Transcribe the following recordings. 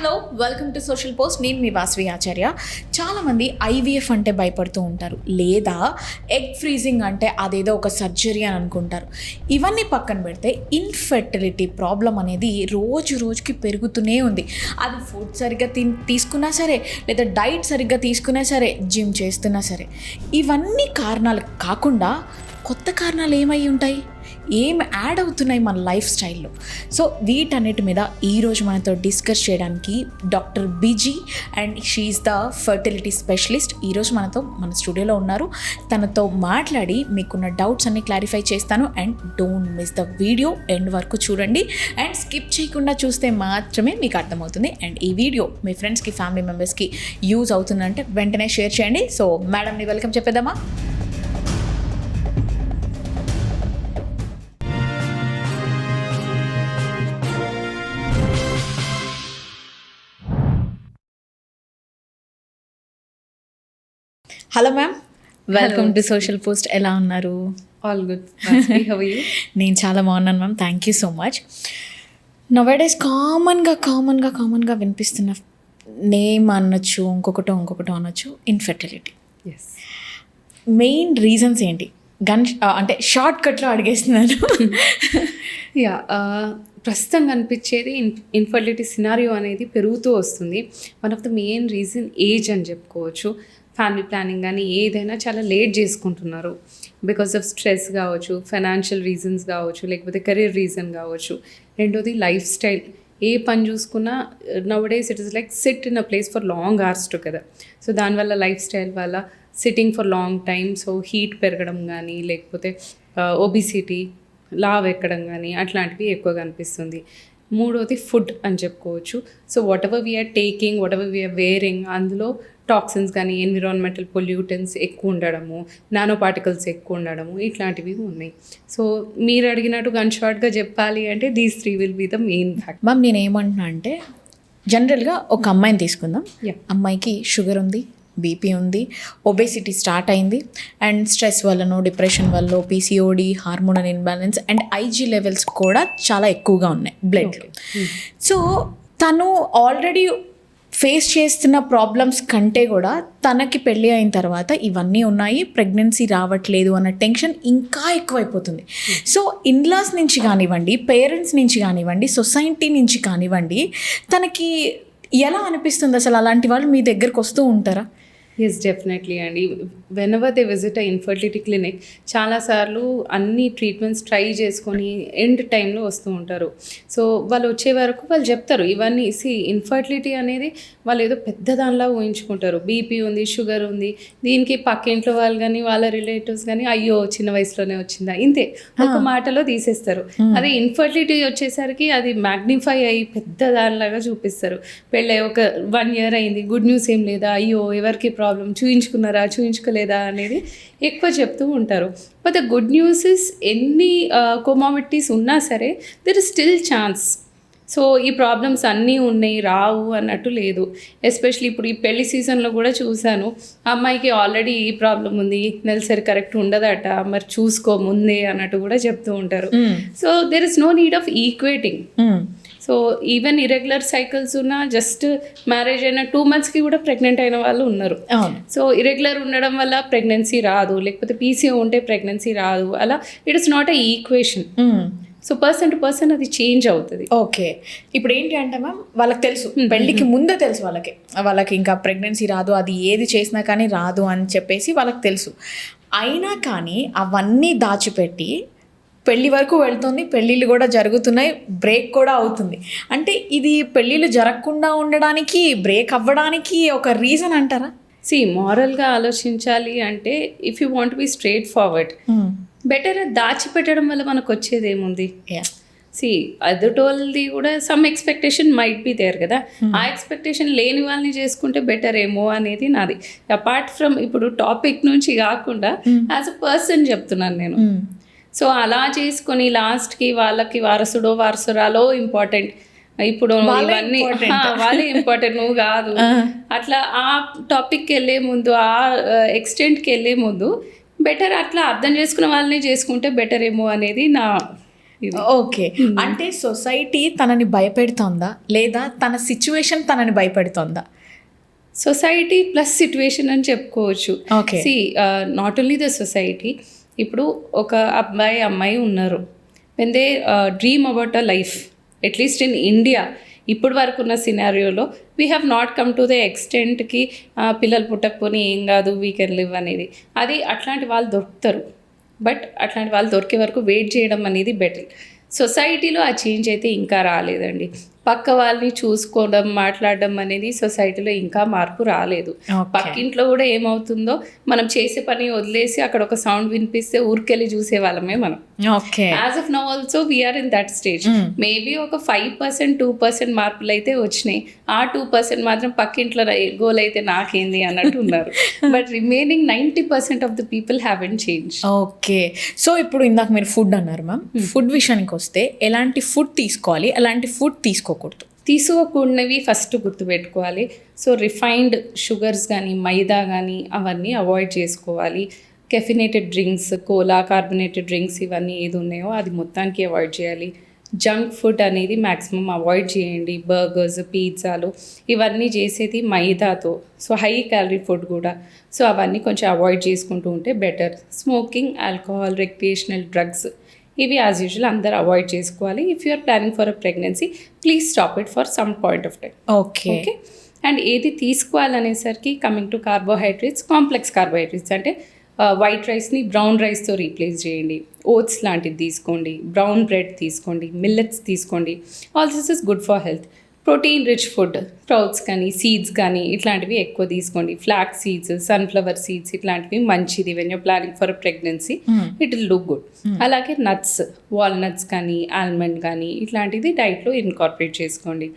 Hello, welcome to Social post. నేను మీ వాసవి ఆచార్య. చాలామంది IVF అంటే భయపడుతూ ఉంటారు, లేదా ఎగ్ ఫ్రీజింగ్ అంటే అదేదో ఒక సర్జరీ అని అనుకుంటారు. ఇవన్నీ పక్కన పెడితే ఇన్ఫెర్టిలిటీ ప్రాబ్లం అనేది రోజు రోజుకి పెరుగుతూనే ఉంది. అది ఫుడ్ సరిగ్గా తీసుకున్నా సరే, లేదా డైట్ సరిగ్గా తీసుకున్నా సరే, జిమ్ చేస్తున్నా సరే, ఇవన్నీ కారణాలు కాకుండా కొత్త కారణాలు ఏమై ఉంటాయి, ఏం యాడ్ అవుతున్నాయి మన లైఫ్ స్టైల్లో. సో వీటన్నిటి మీద ఈరోజు మనతో డిస్కస్ చేయడానికి డాక్టర్ బిజీ and she is the fertility specialist ఈరోజు మనతో మన స్టూడియోలో ఉన్నారు. తనతో మాట్లాడి మీకున్న డౌట్స్ అన్ని క్లారిఫై చేస్తాను. And don't miss the video, end వరకు చూడండి. అండ్ స్కిప్ చేయకుండా చూస్తే మాత్రమే మీకు అర్థమవుతుంది. అండ్ ఈ వీడియో మీ ఫ్రెండ్స్కి, ఫ్యామిలీ మెంబర్స్కి యూజ్ అవుతుందంటే వెంటనే షేర్ చేయండి. సో మేడంని వెల్కమ్ చెప్పేద్దామా? Hello ma'am, welcome to Social Post. ఎలా ఉన్నారు? All good. How are you? నేను చాలా బాగున్నాను ma'am, thank you so much. Nowadays కామన్గా వినిపిస్తున్న నేమ్ అనొచ్చు, ఇంకొకటో అనొచ్చు, ఇన్ఫెర్టిలిటీ. ఎస్. మెయిన్ రీజన్స్ ఏంటి? అంటే షార్ట్ కట్లో అడిగేస్తున్నాను. యా, ప్రస్తుతం కనిపించేది ఇన్ఫర్టిలిటీ సినారియో అనేది పెరుగుతూ వస్తుంది. One of the main reason age అని చెప్పుకోవచ్చు. ఫ్యామిలీ ప్లానింగ్ కానీ ఏదైనా చాలా లేట్ చేసుకుంటున్నారు. బికాస్ ఆఫ్ స్ట్రెస్ కావచ్చు, ఫైనాన్షియల్ రీజన్స్ కావచ్చు, లేకపోతే కెరీర్ రీజన్ కావచ్చు. రెండోది లైఫ్ స్టైల్. ఏ పని చూసుకున్నా నౌడేస్ it is like SIT in a place for long hours together. So దానివల్ల లైఫ్ స్టైల్ వల్ల sitting for long time, so heat పెరగడం కానీ, లేకపోతే ఒబిసిటీ, లావ్ ఎక్కడం కానీ అట్లాంటివి ఎక్కువగా అనిపిస్తుంది. మూడోది ఫుడ్ అని చెప్పుకోవచ్చు. So whatever we're taking, whatever we're wearing, అందులో టాక్సిన్స్ కానీ, ఎన్విరాన్మెంటల్ పొల్యూటెన్స్ ఎక్కువ ఉండడము, నానో పార్టికల్స్ ఎక్కువ ఉండడము, ఇట్లాంటివి ఉన్నాయి. సో మీరు అడిగినట్టు గన్ షార్ట్గా చెప్పాలి అంటే these three will be the main fact. Ma'am, నేను ఏమంటున్నా అంటే జనరల్గా ఒక అమ్మాయిని తీసుకుందాం. అమ్మాయికి షుగర్ ఉంది, బీపీ ఉంది, ఒబేసిటీ స్టార్ట్ అయింది, అండ్ స్ట్రెస్ వల్లనో, డిప్రెషన్ వల్ల, PCOD, hormonal imbalance, and IG levels కూడా చాలా ఎక్కువగా ఉన్నాయి బ్లడ్లో. సో తను ఆల్రెడీ ఫేస్ చేస్తున్న ప్రాబ్లమ్స్ కంటే కూడా తనకి పెళ్ళి అయిన తర్వాత ఇవన్నీ ఉన్నాయి, ప్రెగ్నెన్సీ రావట్లేదు అన్న టెన్షన్ ఇంకా ఎక్కువైపోతుంది. సో ఇన్లాస్ నుంచి కానివ్వండి, పేరెంట్స్ నుంచి కానివ్వండి, సొసైటీ నుంచి కానివ్వండి, తనకి ఎలా అనిపిస్తుంది అసలు? అలాంటి వాళ్ళు మీ దగ్గరకు వస్తూ ఉంటారా? ఎస్, డెఫినెట్లీ అండి. When ever they visit a infertility clinic, చాలాసార్లు అన్ని ట్రీట్మెంట్స్ ట్రై చేసుకొని ఎండ్ టైంలో వస్తూ ఉంటారు. సో వాళ్ళు వచ్చే వరకు వాళ్ళు చెప్తారు ఇవన్నీ. ఇన్ఫర్టిలిటీ అనేది వాళ్ళు ఏదో పెద్ద దానిలా ఊహించుకుంటారు. బీపీ ఉంది, షుగర్ ఉంది, దీనికి పక్కింట్లో వాళ్ళు కానీ, వాళ్ళ రిలేటివ్స్ కానీ, అయ్యో చిన్న వయసులోనే వచ్చిందా, ఇంతే ఒక మాటలో తీసేస్తారు. అదే ఇన్ఫర్టిలిటీ వచ్చేసరికి అది మ్యాగ్నిఫై అయ్యి పెద్ద దానిలాగా చూపిస్తారు. పెళ్ళి ఒక 1 year అయింది, గుడ్ న్యూస్ ఏం లేదా, అయ్యో ఎవరికి ప్రాబ్లం, చూయించుకోలేదా అనేది ఎక్కువ చెప్తూ ఉంటారు. But the good news is ఎన్ని కొమార్బిడిటీస్ ఉన్నా సరే there is still chance. So ఈ ప్రాబ్లమ్స్ అన్నీ ఉన్నాయి, రావు అన్నట్టు లేదు. ఎస్పెషలీ ఇప్పుడు ఈ పెళ్లి సీజన్లో కూడా చూశాను, అమ్మాయికి ఆల్రెడీ ఈ ప్రాబ్లం ఉంది, నెలసరి కరెక్ట్ ఉండదట, మరి చూసుకో ముందే అన్నట్టు కూడా చెప్తూ ఉంటారు. So there is no need of equating. So even irregular cycles ఉన్న జస్ట్ మ్యారేజ్ అయిన 2 monthsకి కూడా ప్రెగ్నెంట్ అయిన వాళ్ళు ఉన్నారు. సో ఇరెగ్యులర్ ఉండడం వల్ల ప్రెగ్నెన్సీ రాదు, లేకపోతే పీసీఓ ఉంటే ప్రెగ్నెన్సీ రాదు, అలా it is not a equation. So person to person అది చేంజ్ అవుతుంది. ఓకే, ఇప్పుడు ఏంటి అంటే మ్యామ్, వాళ్ళకి తెలుసు, పెళ్ళికి ముందే తెలుసు వాళ్ళకి ఇంకా ప్రెగ్నెన్సీ రాదు, అది ఏది చేసినా కానీ రాదు అని చెప్పేసి వాళ్ళకి తెలుసు. అయినా కానీ అవన్నీ దాచిపెట్టి పెళ్ళి వరకు వెళ్తుంది, పెళ్ళిళ్ళు కూడా జరుగుతున్నాయి, బ్రేక్ కూడా అవుతుంది. అంటే ఇది పెళ్ళిళ్ళు జరగకుండా ఉండడానికి, బ్రేక్ అవ్వడానికి ఒక రీజన్ అంటారా? మారల్గా ఆలోచించాలి అంటే if you want be straightforward, better దాచిపెట్టడం వల్ల మనకు వచ్చేది ఏముంది? అదటోళ్ళది కూడా some expectation might be there కదా. ఆ ఎక్స్పెక్టేషన్ లేని వాళ్ళని చేసుకుంటే బెటర్ ఏమో అనేది నాది. అపార్ట్ ఫ్రమ్ ఇప్పుడు టాపిక్ నుంచి కాకుండా యాజ్ అ పర్సన్ చెప్తున్నాను నేను. సో అలా చేసుకొని లాస్ట్కి వాళ్ళకి వారసుడో వారసురాలో ఇంపార్టెంట్, ఇప్పుడు ఇవన్నీ వాళ్ళే ఇంపార్టెంట్, నువ్వు కాదు. అట్లా ఆ టాపిక్కి వెళ్ళే ముందు, ఆ ఎక్స్టెంట్కి వెళ్ళే ముందు బెటర్ అట్లా అర్థం చేసుకున్న వాళ్ళని చేసుకుంటే బెటర్ ఏమో అనేది నా ఇది. ఓకే. అంటే సొసైటీ తనని భయపెడుతోందా లేదా తన సిచ్యువేషన్ తనని భయపెడుతోందా? సొసైటీ ప్లస్ సిట్యుయేషన్ అని చెప్పుకోవచ్చు. Okay. See not only the society. ఇప్పుడు ఒక అబ్బాయి అమ్మాయి ఉన్నారు, when they dream about a life, at least in India ఇప్పుడు వరకు ఉన్న సినారియోలో we have not come to the ఎక్స్టెంట్కి పిల్లలు పుట్టకపోని ఏం కాదు వీ కెన్ లివ్ అనేది. అది అట్లాంటి వాళ్ళు దొరుకుతారు, బట్ అట్లాంటి వాళ్ళు దొరికే వరకు వెయిట్ చేయడం అనేది బెటర్. సొసైటీలో ఆ చేంజ్ అయితే ఇంకా రాలేదండి. పక్క వాళ్ళని చూసుకోవడం, మాట్లాడడం అనేది సొసైటీలో ఇంకా మార్పు రాలేదు. Okay. పక్కింట్లో కూడా ఏమవుతుందో మనం చేసే పని వదిలేసి అక్కడ ఒక సౌండ్ వినిపిస్తే ఊరికెళ్ళి చూసే వాళ్ళమే మనం. Okay. As of now also we're in that stage. Maybe ఒక 5% 2% మార్పులు అయితే వచ్చినాయి. ఆ 2% మాత్రం పక్కింట్లో గోల్ అయితే నాకేంది అన్నట్టు ఉన్నారు. But remaining 90% of the people haven't change. Okay. So ఇప్పుడు ఇందాక మీరు ఫుడ్ అన్నారు మ్యామ్. ఫుడ్ విషయానికి వస్తే ఎలాంటి ఫుడ్ తీసుకోవాలి, ఎలాంటి ఫుడ్ తీసుకోకూడదు? తీసుకోకూడనివి ఫస్ట్ గుర్తుపెట్టుకోవాలి. సో రిఫైన్డ్ షుగర్స్ కానీ మైదా కానీ అవన్నీ అవాయిడ్ చేసుకోవాలి. Caffeinated drinks, cola, carbonated drinks ఇవన్నీ ఏది ఉన్నాయో అది మొత్తానికి అవాయిడ్ చేయాలి. జంక్ ఫుడ్ అనేది మ్యాక్సిమం అవాయిడ్ చేయండి. బర్గర్స్, పిజ్జాలు ఇవన్నీ చేసేది మైదాతో, సో హై క్యాలరీ ఫుడ్ కూడా. సో అవన్నీ కొంచెం అవాయిడ్ చేసుకుంటూ ఉంటే better. Smoking, alcohol, recreational drugs ఇవి యాజ్ యూజువల్ అందరు అవాయిడ్ చేసుకోవాలి. If you are planning for a pregnancy please stop it for some point of time. Okay. Okay. And ఏది తీసుకోవాలనేసరికి coming to carbohydrates, complex carbohydrates అంటే white రైస్ని brown రైస్తో replace చేయండి. Oats లాంటిది తీసుకోండి, బ్రౌన్ బ్రెడ్ తీసుకోండి, మిల్లెట్స్ తీసుకోండి. All this is good for health. Protein rich food, sprouts కానీ సీడ్స్ కానీ ఇట్లాంటివి ఎక్కువ తీసుకోండి. ఫ్లాక్ సీడ్స్, సన్ఫ్లవర్ సీడ్స్ ఇట్లాంటివి మంచిది. When your planning for a pregnancy it will look good. అలాగే నట్స్, వాల్నట్స్ కానీ ఆల్మండ్ కానీ ఇట్లాంటిది డైట్లో ఇన్కార్పొరేట్ చేసుకోండి.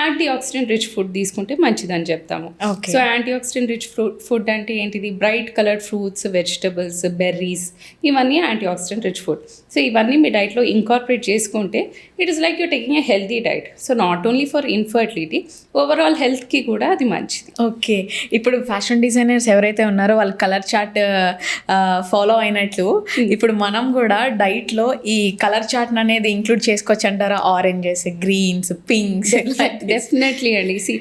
యాంటీ ఆక్సిడెంట్ రిచ్ ఫుడ్ తీసుకుంటే మంచిదని చెప్తాము. So antioxidant rich food అంటే ఏంటిది? Bright coloured fruits, vegetables, berries ఇవన్నీ antioxidant rich food. So ఇవన్నీ మీ డైట్లో ఇన్కార్పొరేట్ చేసుకుంటే it is like you're taking a healthy diet. So not only for infertility, overall హెల్త్కి కూడా అది మంచిది. ఓకే. ఇప్పుడు ఫ్యాషన్ డిజైనర్స్ ఎవరైతే ఉన్నారో వాళ్ళు కలర్ చార్ట్ ఫాలో అయినట్లు ఇప్పుడు మనం కూడా డైట్లో ఈ కలర్ చార్ట్ అనేది ఇంక్లూడ్ చేసుకోవచ్చు అంటారా? Oranges, greens, pinks. డెఫినెట్లీ అండి. See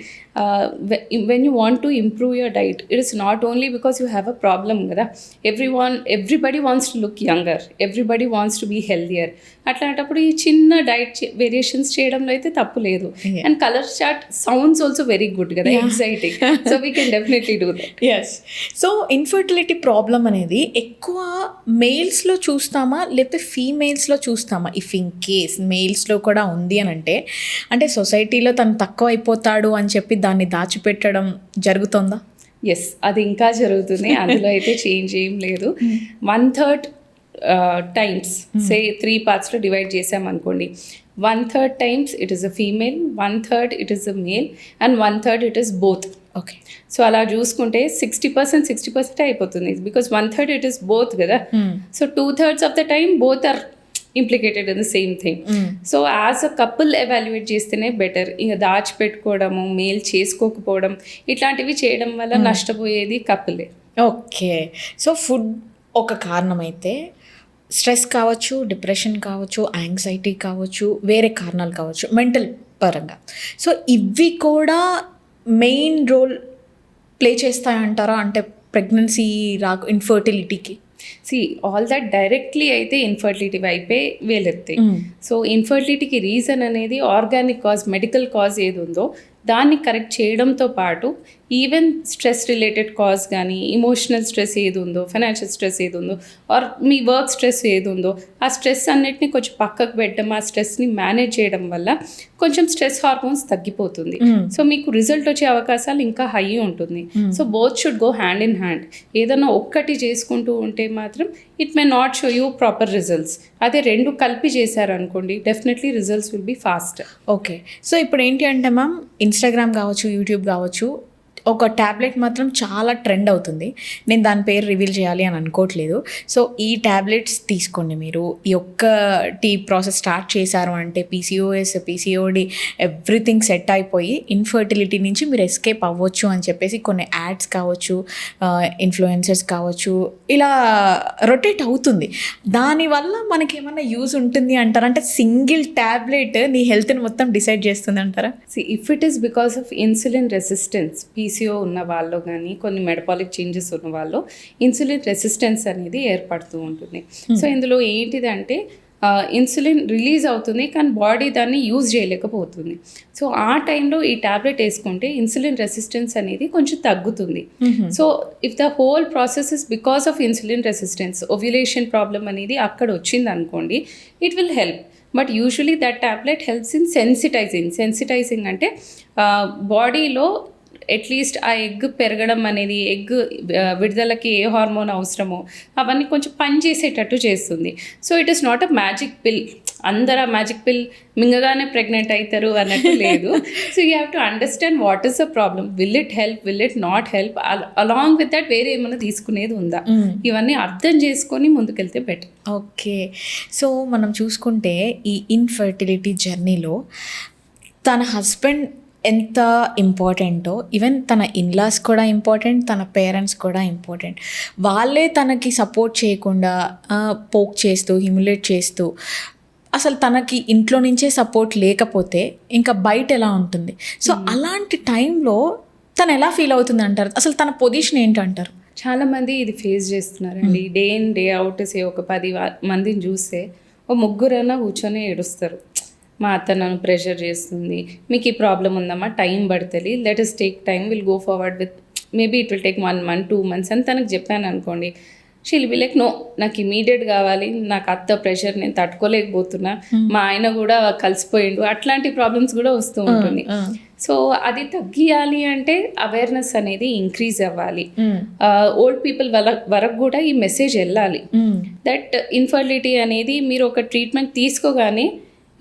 when you want to improve your diet, it is not only because you have a problem కదా. everybody wants to look younger, everybody wants to be healthier. అట్లాంటప్పుడు ఈ చిన్న diet variations చేయడంలో అయితే తప్పు లేదు. And colour chart sounds also very good కదా, exciting. So we can definitely do that. Yes. So infertility problem అనేది ఎక్కువ మేల్స్లో చూస్తామా లేకపోతే ఫీమేల్స్లో చూస్తామా? ఇఫ్ ఇన్ కేస్ మేల్స్లో కూడా ఉంది అని అంటే సొసైటీలో తను తక్కువ అయిపోతాడు అని చెప్పి దాన్ని దాచిపెట్టడం జరుగుతుందా? ఎస్, అది ఇంకా జరుగుతుంది. అందులో అయితే చేంజ్ ఏం లేదు. 1/3 టైమ్స్ సే 3 పార్ట్స్లో డివైడ్ చేసామనుకోండి. 1/3 times it is a female, 1/3 it is a male and 1/3 it is both. Okay. So అలా చూసుకుంటే 60% అయిపోతుంది. బికాస్ 1/3 ఇట్ ఈస్ బోత్ కదా. So 2/3 of the time both are implicated in the same thing. So as a couple evaluate చేస్తేనే better. ఇంకా దాచిపెట్టుకోవడము, male చేసుకోకపోవడం ఇట్లాంటివి చేయడం వల్ల నష్టపోయేది కపులే. ఓకే. సో ఫుడ్ ఒక కారణమైతే స్ట్రెస్ కావచ్చు, డిప్రెషన్ కావచ్చు, యాంగ్జైటీ కావచ్చు, వేరే కారణాలు కావచ్చు, మెంటల్ పరంగా. సో ఇవి కూడా మెయిన్ రోల్ ప్లే చేస్తాయంటారా? అంటే ప్రెగ్నెన్సీ ఇన్ఫర్టిలిటీకి. సి ఆల్ దట్ డైరెక్ట్లీ అయితే ఇన్ఫర్టిలిటీ వైపే వేలెత్తాయి. సో ఇన్ఫర్టిలిటీకి రీజన్ అనేది ఆర్గానిక్ కాజ్, మెడికల్ కాజ్ ఏది ఉందో దాన్ని కరెక్ట్ చేయడంతో పాటు ఈవెన్ స్ట్రెస్ రిలేటెడ్ కాజ్ కానీ, ఇమోషనల్ స్ట్రెస్ ఏది ఉందో, ఫైనాన్షియల్ స్ట్రెస్ ఏది ఉందో, ఆర్ మీ వర్క్ స్ట్రెస్ ఏది ఉందో ఆ స్ట్రెస్ అన్నిటిని కొంచెం పక్కకు పెట్టడం, ఆ స్ట్రెస్ని మేనేజ్ చేయడం వల్ల కొంచెం స్ట్రెస్ హార్మోన్స్ తగ్గిపోతుంది. సో మీకు రిజల్ట్ వచ్చే అవకాశాలు ఇంకా హై ఉంటుంది. So both should go hand in hand. ఏదైనా ఒక్కటి చేసుకుంటూ ఉంటే మాత్రం it may not show you proper results. అదే రెండు కలిపి చేశారనుకోండి definitely results will be fast. Okay. So ఇప్పుడు ఏంటి అంటే మ్యామ్, ఇన్స్టాగ్రామ్ కావచ్చు, యూట్యూబ్ కావచ్చు, ఒక ట్యాబ్లెట్ మాత్రం చాలా ట్రెండ్ అవుతుంది. నేను దాని పేరు రివీల్ చేయాలి అని అనుకోవట్లేదు. సో ఈ ట్యాబ్లెట్స్ తీసుకోండి. మీరు ఈ ఒక్కటి ప్రాసెస్ స్టార్ట్ చేశారు అంటే పీసీఓఎస్, పీసీఓడి ఎవ్రీథింగ్ సెట్ అయిపోయి ఇన్ఫర్టిలిటీ నుంచి మీరు ఎస్కేప్ అవ్వచ్చు అని చెప్పేసి కొన్ని యాడ్స్ కావచ్చు, ఇన్ఫ్లుయెన్సర్స్ కావచ్చు, ఇలా రొటేట్ అవుతుంది. దానివల్ల మనకి ఏమన్నా యూజ్ ఉంటుంది అంటారా? అంటే సింగిల్ ట్యాబ్లెట్ నీ హెల్త్ని మొత్తం డిసైడ్ చేస్తుంది అంటారా? If it is because of insulin resistance, PCO ఉన్న వాళ్ళు కానీ కొన్ని మెటబాలిక్ చేంజెస్ ఉన్న వాళ్ళు ఇన్సులిన్ రెసిస్టెన్స్ అనేది ఏర్పడుతూ ఉంటుంది. సో ఇందులో ఏంటిదంటే ఇన్సులిన్ రిలీజ్ అవుతుంది కానీ బాడీ దాన్ని యూజ్ చేయలేకపోతుంది. సో ఆ టైంలో ఈ ట్యాబ్లెట్ వేసుకుంటే ఇన్సులిన్ రెసిస్టెన్స్ అనేది కొంచెం తగ్గుతుంది. So if the whole process is because of insulin resistance, ovulation problem అనేది అక్కడ వచ్చింది అనుకోండి, it will help. But usually that tablet helps in sensitising అంటే బాడీలో అట్లీస్ట్ ఆ ఎగ్ పెరగడం అనేది, ఎగ్ విడుదలకి ఏ హార్మోన్ అవసరమో అవన్నీ కొంచెం పనిచేసేటట్టు చేస్తుంది. So it is not a magic పిల్. అందరు ఆ మ్యాజిక్ పిల్ మింగగానే ప్రెగ్నెంట్ అవుతారు అన్నట్టు లేదు. So you have to understand what is the problem, will it help, will it not help, along with that వేరే ఏమైనా తీసుకునేది ఉందా, ఇవన్నీ అర్థం చేసుకొని ముందుకెళ్తే బెటర్. ఓకే. సో మనం చూసుకుంటే ఈ ఇన్ఫర్టిలిటీ జర్నీలో తన హస్బెండ్ ఎంత ఇంపార్టెంటో, ఈవెన్ తన ఇన్లాస్ కూడా ఇంపార్టెంట్, తన పేరెంట్స్ కూడా ఇంపార్టెంట్. వాళ్ళే తనకి సపోర్ట్ చేయకుండా పోక్ చేస్తూ, హ్యూమిలేట్ చేస్తూ, అసలు తనకి ఇంట్లో నుంచే సపోర్ట్ లేకపోతే ఇంకా బయట ఎలా ఉంటుంది? సో అలాంటి టైంలో తను ఎలా ఫీల్ అవుతుంది అంటారు? అసలు తన పొజిషన్ ఏంటంటారు? చాలామంది ఇది ఫేస్ చేస్తున్నారండి. డే ఇన్ డే అవుట్ ఒక 10 మందిని చూస్తే ఓ ముగ్గురైనా కూర్చొని ఏడుస్తారు. మా అత్త నన్ను ప్రెషర్ చేస్తుంది, మీకు ఈ ప్రాబ్లం ఉందమ్మా, టైం పడుతుంది, let us take time, will go forward with, maybe it will take 1 month 2 months అని తనకు చెప్పాను అనుకోండి. షీల్ బి లైక్, నో, నాకు ఇమీడియట్ కావాలి, నాకు అత్త ప్రెషర్ నేను తట్టుకోలేకపోతున్నా, మా ఆయన కూడా కలిసిపోయిండు, అట్లాంటి ప్రాబ్లమ్స్ కూడా వస్తూ ఉంటుంది. సో అది తగ్గియాలి అంటే అవేర్నెస్ అనేది ఇంక్రీజ్ అవ్వాలి. ఓల్డ్ పీపుల్ వరకు కూడా ఈ మెసేజ్ వెళ్ళాలి దట్ ఇన్ఫర్టిలిటీ అనేది మీరు ఒక ట్రీట్మెంట్ తీసుకోగానే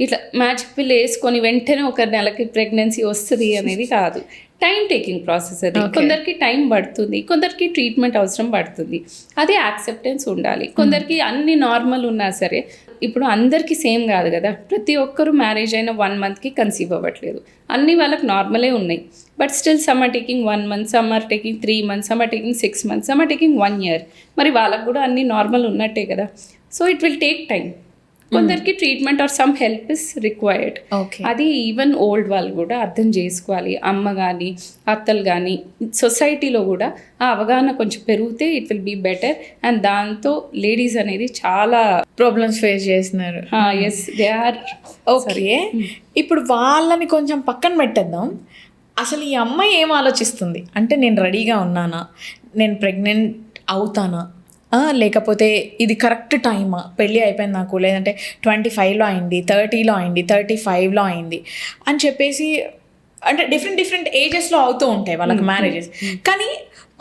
ఇట్లా మ్యాజిక్ పిల్ వేసుకొని వెంటనే ఒక నెలకి ప్రెగ్నెన్సీ వస్తుంది అనేది కాదు. టైం టేకింగ్ ప్రాసెస్ అది. కొందరికి టైం పడుతుంది, కొందరికి ట్రీట్మెంట్ అవసరం పడుతుంది. అది యాక్సెప్టెన్స్ ఉండాలి. కొందరికి అన్ని నార్మల్ ఉన్నా సరే, ఇప్పుడు అందరికీ సేమ్ కాదు కదా. ప్రతి ఒక్కరు మ్యారేజ్ అయిన 1 monthకి కన్సీవ్ అవ్వట్లేదు, అన్ని వాళ్ళకి నార్మలే ఉన్నాయి. But still some are taking 1 month, some are taking 3 months, some are taking 6 months, some are taking 1 year. మరి వాళ్ళకు కూడా అన్ని నార్మల్ ఉన్నట్టే కదా. So it will take time. కొందరికి treatment or some help is required. అది ఈవెన్ ఓల్డ్ వాళ్ళు కూడా అర్థం చేసుకోవాలి. అమ్మ కానీ అత్తలు కానీ సొసైటీలో కూడా ఆ అవగాహన కొంచెం పెరిగితే it will be better. And దాంతో లేడీస్ అనేది చాలా ప్రాబ్లమ్స్ ఫేస్ చేస్తున్నారు. Yes, they are. ఓకే, ఇప్పుడు వాళ్ళని కొంచెం పక్కన పెట్టేద్దాం. అసలు ఈ అమ్మాయి ఏం ఆలోచిస్తుంది అంటే, నేను రెడీగా ఉన్నానా, నేను ప్రెగ్నెంట్ అవుతానా, లేకపోతే ఇది కరెక్ట్ టైమా, పెళ్ళి అయిపోయింది నాకు, లేదంటే 25లో అయింది, 30లో అయింది, 35లో అయింది అని చెప్పేసి, అంటే డిఫరెంట్ ఏజెస్లో అవుతూ ఉంటాయి వాళ్ళకి మ్యారేజెస్. కానీ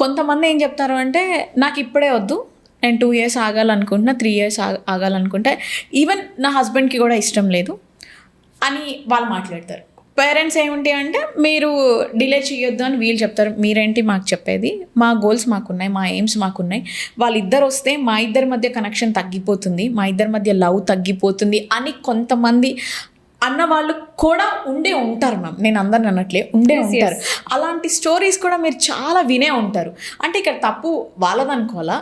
కొంతమంది ఏం చెప్తారు అంటే, నాకు ఇప్పుడే వద్దు, నేను 2 years ఆగాలనుకుంటున్నా, 3 years ఆగాలనుకుంటే, ఈవెన్ నా హస్బెండ్కి కూడా ఇష్టం లేదు అని వాళ్ళు మాట్లాడతారు. పేరెంట్స్ ఏమిటి అంటే, మీరు డిలే చేయొద్దు అని వీళ్ళు చెప్తారు. మీరేంటి మాకు చెప్పేది, మా గోల్స్ మాకున్నాయి, మా ఎయిమ్స్ మాకున్నాయి, వాళ్ళిద్దరు వస్తే మా ఇద్దరి మధ్య కనెక్షన్ తగ్గిపోతుంది, మా ఇద్దరి మధ్య లవ్ తగ్గిపోతుంది అని కొంతమంది అన్న వాళ్ళు కూడా ఉంటారు మ్యామ్. నేను అందరిని అనట్లే, ఉంటారు. అలాంటి స్టోరీస్ కూడా మీరు చాలా వినే ఉంటారు. అంటే ఇక్కడ తప్పు వాళ్ళదనుకోవాలా,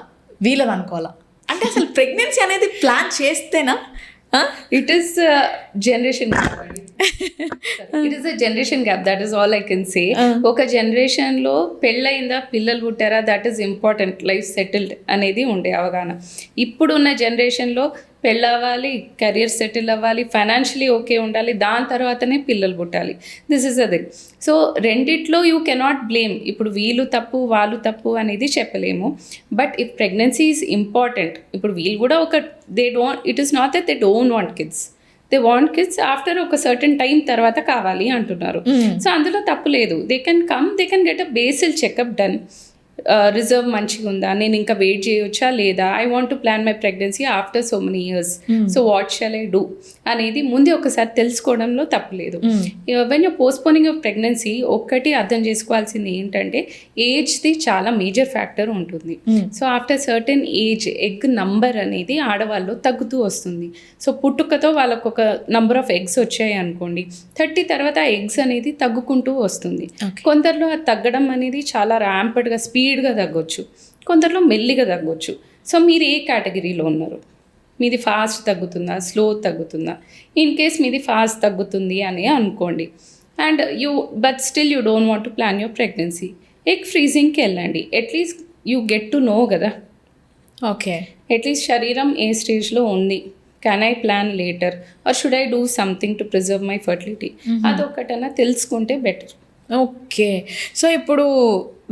వీళ్ళదనుకోవాలా? అంటే అసలు ప్రెగ్నెన్సీ అనేది ప్లాన్ చేస్తేనా? It is generation gap. It is a generation gap, that is all I can say. ఒక జనరేషన్లో పెళ్ళయిందా, పిల్లలు పుట్టారా, that is important, life settled అనేది ఉండే అవగాహన. ఇప్పుడున్న జనరేషన్లో పెళ్ళవ్వాలి, కెరియర్ సెటిల్ అవ్వాలి, ఫైనాన్షియలీ ఓకే ఉండాలి, దాని తర్వాతనే పిల్లలు పుట్టాలి. This is a thing. So రెండిట్లో యూ కెనాట్ బ్లేమ్. ఇప్పుడు వీళ్ళు తప్పు వాళ్ళు తప్పు అనేది చెప్పలేము. But if pregnancy is important, ఇప్పుడు వీళ్ళు కూడా it is not that they don't want kids, they want kids after ఒక సర్టన్ టైం తర్వాత కావాలి అంటున్నారు. సో అందులో తప్పు లేదు. They can come, they can get a basil checkup done. Reserve మంచిగా ఉందా, నేను ఇంకా వెయిట్ చేయొచ్చా లేదా, I want to plan my pregnancy after so many years, so what shall I do అనేది ముందే ఒకసారి తెలుసుకోవడంలో తప్పలేదు. When you postponing of pregnancy ఒక్కటి అర్థం చేసుకోవాల్సింది ఏంటంటే ఏజ్ది చాలా మేజర్ ఫ్యాక్టర్ ఉంటుంది. So after certain age egg number అనేది ఆడవాళ్ళు తగ్గుతూ వస్తుంది. సో పుట్టుకతో వాళ్ళకు ఒక నంబర్ ఆఫ్ ఎగ్స్ వచ్చాయి అనుకోండి, 30 తర్వాత ఆ ఎగ్స్ అనేది తగ్గుకుంటూ వస్తుంది. కొందరిలో అది తగ్గడం అనేది చాలా ర్యాంపడ్గా స్పీడ్గా తగ్గొచ్చు, కొందరిలో మెల్లిగా తగ్గొచ్చు. సో మీరు ఏ కేటగిరీలో ఉన్నారు? మీది ఫాస్ట్ తగ్గుతుందా, స్లో తగ్గుతుందా? ఇన్ కేస్ మీది ఫాస్ట్ తగ్గుతుంది అని అనుకోండి, and but still you don't want to plan your pregnancy, egg ఫ్రీజింగ్కి వెళ్ళండి. At least you get to know కదా, ఓకే, అట్లీస్ట్ శరీరం ఏ స్టేజ్లో ఉంది, can I plan later or should I do something to preserve my fertility, అదొకటన్నా తెలుసుకుంటే better. Okay. So ఇప్పుడు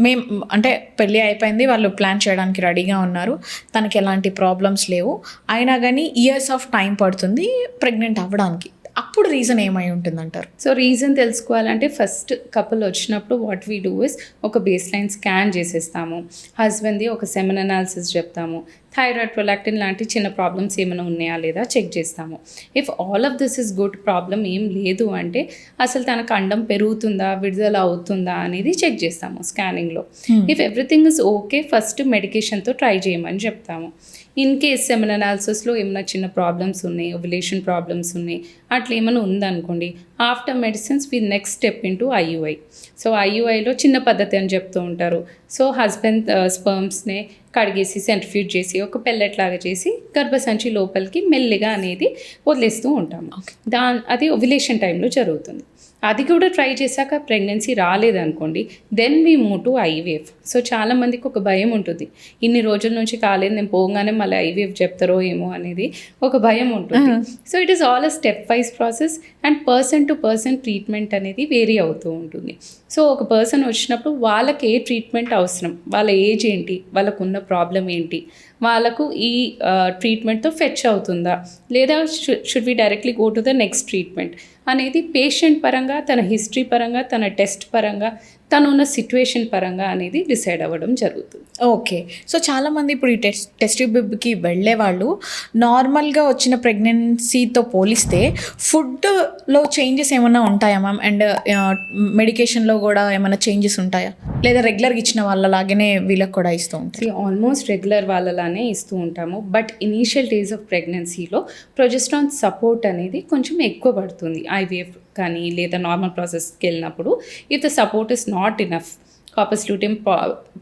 మేము అంటే పెళ్ళి అయిపోయింది, వాళ్ళు ప్లాన్ చేయడానికి రెడీగా ఉన్నారు, తనకి ఎలాంటి ప్రాబ్లమ్స్ లేవు, అయినా కానీ ఇయర్స్ ఆఫ్ టైం పడుతుంది ప్రెగ్నెంట్ అవ్వడానికి, అప్పుడు రీజన్ ఏమై ఉంటుందంటారు? సో రీజన్ తెలుసుకోవాలంటే ఫస్ట్ కపుల్ వచ్చినప్పుడు వాట్ వీ డూ ఇస్ ఒక బేస్ లైన్ స్కాన్ చేసేస్తాము, హస్బెండ్ది ఒక సెమెన్ అనాలిసిస్ చెప్తాము, థైరాయిడ్, ప్రొలాక్టిన్ లాంటి చిన్న ప్రాబ్లమ్స్ ఏమైనా ఉన్నాయా లేదా చెక్ చేస్తాము. If all of this is good, problem ఏం లేదు అంటే అసలు తనకు అండం పెరుగుతుందా, విడుదల అవుతుందా అనేది చెక్ చేస్తాము స్కానింగ్లో. If everything is okay, first మెడికేషన్తో ట్రై చేయమని చెప్తాము. ఇన్ కేస్ సెమెన్ అనాలిసిస్లో ఏమైనా చిన్న ప్రాబ్లమ్స్ ఉన్నాయి, ఓవ్యులేషన్ ప్రాబ్లమ్స్ ఉన్నాయి, అట్లా ఏమైనా ఉందనుకోండి, after medicines we next step into IUI. సో ఐయుఐలో చిన్న పద్ధతి అని చెప్తూ ఉంటారు. సో హస్బెండ్ స్పర్మ్స్ని కడిగేసి సెంట్రిఫ్యూజ్ చేసి ఒక పెల్లెట్ లాగా చేసి గర్భసంచి లోపలికి మెల్లిగా అనేది వదిలేస్తూ ఉంటాము. అది ఓవ్యులేషన్ టైంలో జరుగుతుంది. అది కూడా ట్రై చేశాక ప్రెగ్నెన్సీ రాలేదనుకోండి, then we move to IVF. So చాలామందికి ఒక భయం ఉంటుంది, ఇన్ని రోజుల నుంచి కాలేదు, నేను పోగానే మళ్ళీ ఐవీఎఫ్ చెప్తారో ఏమో అనేది ఒక భయం ఉంటుంది. So it is all a step wise process and person to person treatment అనేది వేరీ అవుతూ ఉంటుంది. సో ఒక పర్సన్ వచ్చినప్పుడు వాళ్ళకి ఏ ట్రీట్మెంట్ అవసరం, వాళ్ళ ఏజ్ ఏంటి, వాళ్ళకున్న ప్రాబ్లం ఏంటి, వాళ్ళకు ఈ ట్రీట్మెంట్తో ఫెచ్ అవుతుందా లేదా should we directly go to the next treatment అనేది పేషెంట్ పరంగా, తన హిస్టరీ పరంగా, తన టెస్ట్ పరంగా, తను ఉన్న సిచ్యువేషన్ పరంగా అనేది డిసైడ్ అవ్వడం జరుగుతుంది. ఓకే. సో చాలామంది ఇప్పుడు ఈ టెస్ట్ ట్యూబ్కి వెళ్ళే వాళ్ళు నార్మల్గా వచ్చిన ప్రెగ్నెన్సీతో పోలిస్తే ఫుడ్లో చేంజెస్ ఏమైనా ఉంటాయా మ్యామ్? అండ్ మెడికేషన్లో కూడా ఏమైనా చేంజెస్ ఉంటాయా, లేదా రెగ్యులర్గా ఇచ్చిన వాళ్ళలాగానే వీళ్ళకి కూడా ఇస్తూ ఉంటాయి? ఆల్మోస్ట్ రెగ్యులర్ వాళ్ళలానే ఇస్తూ ఉంటాము. బట్ ఇనీషియల్ డేస్ ఆఫ్ ప్రెగ్నెన్సీలో ప్రొజెస్ట్రాన్ సపోర్ట్ అనేది కొంచెం ఎక్కువ పడుతుంది. ఐవీఎఫ్ కానీ లేదా నార్మల్ ప్రాసెస్కి వెళ్ళినప్పుడు if the support is not enough, corpus luteum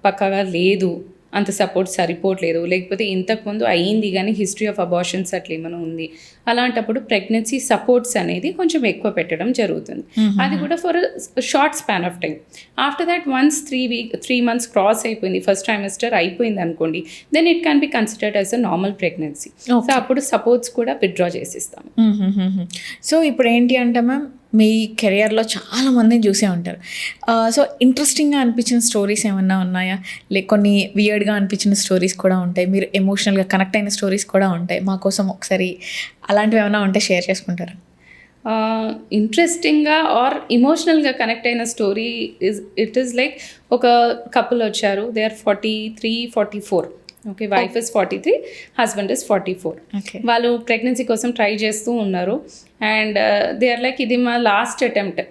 పక్కగా లేదు, అంత సపోర్ట్ సరిపోవట్లేదు, లేకపోతే ఇంతకుముందు అయ్యింది కానీ హిస్టరీ ఆఫ్ అబార్షన్స్ అట్లా ఏమైనా ఉంది, అలాంటప్పుడు ప్రెగ్నెన్సీ సపోర్ట్స్ అనేది కొంచెం ఎక్కువ పెట్టడం జరుగుతుంది. అది కూడా for short span of time. After that once 3 months cross అయిపోయింది, ఫస్ట్ ట్రైమెస్టర్ అయిపోయింది అనుకోండి, then it can be considered as a normal pregnancy. So అప్పుడు సపోర్ట్స్ కూడా విత్డ్రా చేసిస్తాం. సో ఇప్పుడు ఏంటి అంటే మ్యామ్, మీ కెరియర్లో చాలా మందిని చూసే ఉంటారు. సో ఇంట్రెస్టింగ్గా అనిపించిన స్టోరీస్ ఏమన్నా ఉన్నాయా? కొన్ని వియర్డ్గా అనిపించిన స్టోరీస్ కూడా ఉంటాయి, మీరు ఎమోషనల్గా కనెక్ట్ అయిన స్టోరీస్ కూడా ఉంటాయి. మా కోసం ఒకసారి అలాంటివి ఏమైనా ఉంటే షేర్ చేసుకుంటారా? ఇంట్రెస్టింగ్గా ఆర్ ఇమోషనల్గా కనెక్ట్ అయిన స్టోరీ ఇట్ ఈస్ లైక్ ఒక కపుల్ వచ్చారు, they are 43, 44. Okay, wife is 43, husband is 44. వాళ్ళు ప్రెగ్నెన్సీ కోసం ట్రై చేస్తూ ఉన్నారు అండ్ దే ఆర్ లైక్, ఇది మా లాస్ట్ అటెంప్ట్,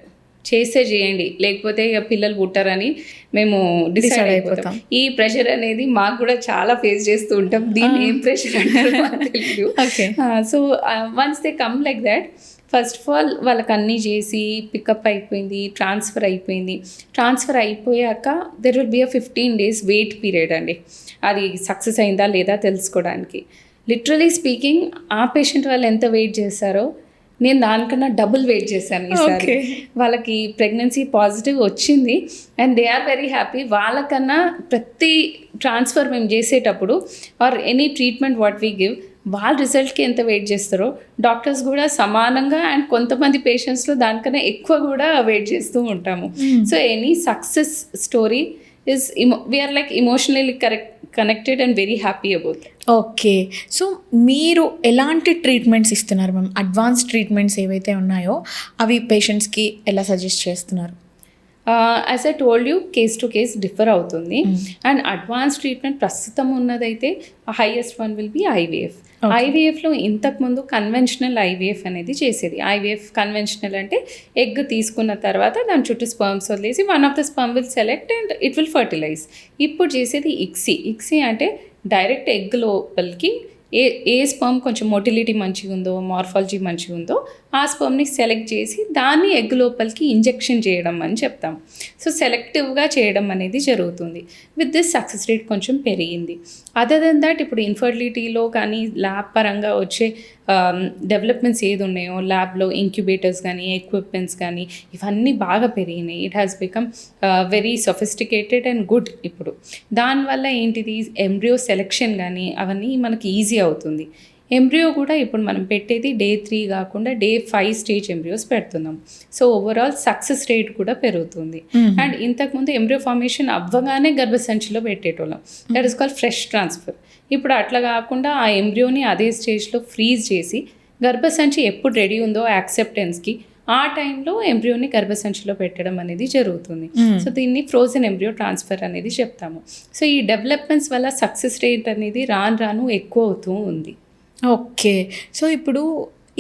చేయండి లేకపోతే ఇక పిల్లలు పుట్టారని మేము డిసైడ్ అయిపోతాం. ఈ ప్రెషర్ అనేది మాకు కూడా చాలా ఫేస్ చేస్తూ ఉంటాం. దీన్ని ఏం ప్రెషర్ అంటారు తెలియదు. So once they come like that, first of all వాళ్ళకి అన్నీ చేసి పికప్ అయిపోయింది, ట్రాన్స్ఫర్ అయిపోయాక there will be a 15 days wait period అండి, అది సక్సెస్ అయిందా లేదా తెలుసుకోవడానికి. లిటరలీ స్పీకింగ్ ఆ పేషెంట్ వాళ్ళు ఎంత వెయిట్ చేశారో నేను దానికన్నా డబుల్ వెయిట్ చేశాను ఈసారి. వాళ్ళకి ప్రెగ్నెన్సీ పాజిటివ్ వచ్చింది and they are very happy. వాళ్ళకన్నా ప్రతి ట్రాన్స్ఫర్ మేము చేసేటప్పుడు or any treatment what we give, వాళ్ళ రిజల్ట్కి ఎంత వెయిట్ చేస్తారో డాక్టర్స్ కూడా సమానంగా అండ్ కొంతమంది పేషెంట్స్లో దానికన్నా ఎక్కువ కూడా వెయిట్ చేస్తూ ఉంటాము. So any success story is we are like emotionally connected and very happy about it. Okay. So మీరు ఎలాంటి ట్రీట్మెంట్స్ ఇస్తున్నారు మ్యామ్? అడ్వాన్స్ ట్రీట్మెంట్స్ ఏవైతే ఉన్నాయో అవి పేషెంట్స్కి ఎలా సజెస్ట్ చేస్తున్నారు? As I told you case to case differ అవుతుంది. అండ్ అడ్వాన్స్ ట్రీట్మెంట్ ప్రస్తుతం ఉన్నదైతే highest one will be IVF. ఐవీఎఫ్లో ఇంతకుముందు కన్వెన్షనల్ ఐవీఎఫ్ అనేది చేసేది. ఐవీఎఫ్ కన్వెన్షనల్ అంటే ఎగ్ తీసుకున్న తర్వాత దాని చుట్టూ స్పర్మ్స్ వదిలేసి one of the sperm will select and it will fertilise. ఇప్పుడు చేసేది ఇక్సీ అంటే డైరెక్ట్ ఎగ్ లోపలికి ఏ స్పర్మ్ కొంచెం మొటిలిటీ మంచిగా ఉందో, మార్ఫాలజీ మంచిగా ఉందో ఆ స్పర్మ్ని సెలెక్ట్ చేసి దాన్ని ఎగ్ లోపలికి ఇంజెక్షన్ చేయడం అని చెప్తాం. సో సెలెక్టివ్గా చేయడం అనేది జరుగుతుంది. విత్ దిస్ సక్సెస్ రేట్ కొంచెం పెరిగింది. అదర్ దెన్ దాట్ ఇప్పుడు ఇన్ఫర్టిలిటీలో కానీ ల్యాబ్ పరంగా వచ్చే డెవలప్మెంట్స్ ఏది ఉన్నాయో ల్యాబ్లో ఇంక్యుబేటర్స్ కానీ ఎక్విప్మెంట్స్ కానీ ఇవన్నీ బాగా పెరిగినాయి. It has become very sophisticated and good. ఇప్పుడు దానివల్ల ఏంటిది ఎంబ్రియో సెలెక్షన్ కానీ అవన్నీ మనకి ఈజీ అవుతుంది. ఎంబ్రియో కూడా ఇప్పుడు మనం పెట్టేది Day 3 కాకుండా Day 5 స్టేజ్ ఎంబ్రియోస్ పెడుతున్నాం. సో ఓవరాల్ సక్సెస్ రేట్ కూడా పెరుగుతుంది. అండ్ ఇంతకుముందు ఎంబ్రియో ఫార్మేషన్ అవ్వగానే గర్భసంచిలో పెట్టేటోళ్ళం. That is called fresh transfer. ఇప్పుడు అట్లా కాకుండా ఆ ఎంబ్రియోని అదే స్టేజ్లో ఫ్రీజ్ చేసి గర్భసంచి ఎప్పుడు రెడీ ఉందో యాక్సెప్టెన్స్కి ఆ టైంలో ఎంబ్రియోని గర్భసంచిలో పెట్టడం అనేది జరుగుతుంది. సో దీన్ని ఫ్రోజన్ ఎంబ్రియో ట్రాన్స్ఫర్ అనేది చెప్తాము. సో ఈ డెవలప్మెంట్స్ వల్ల సక్సెస్ రేట్ అనేది రాను ఎక్కువ అవుతూ ఉంది. ఓకే. సో ఇప్పుడు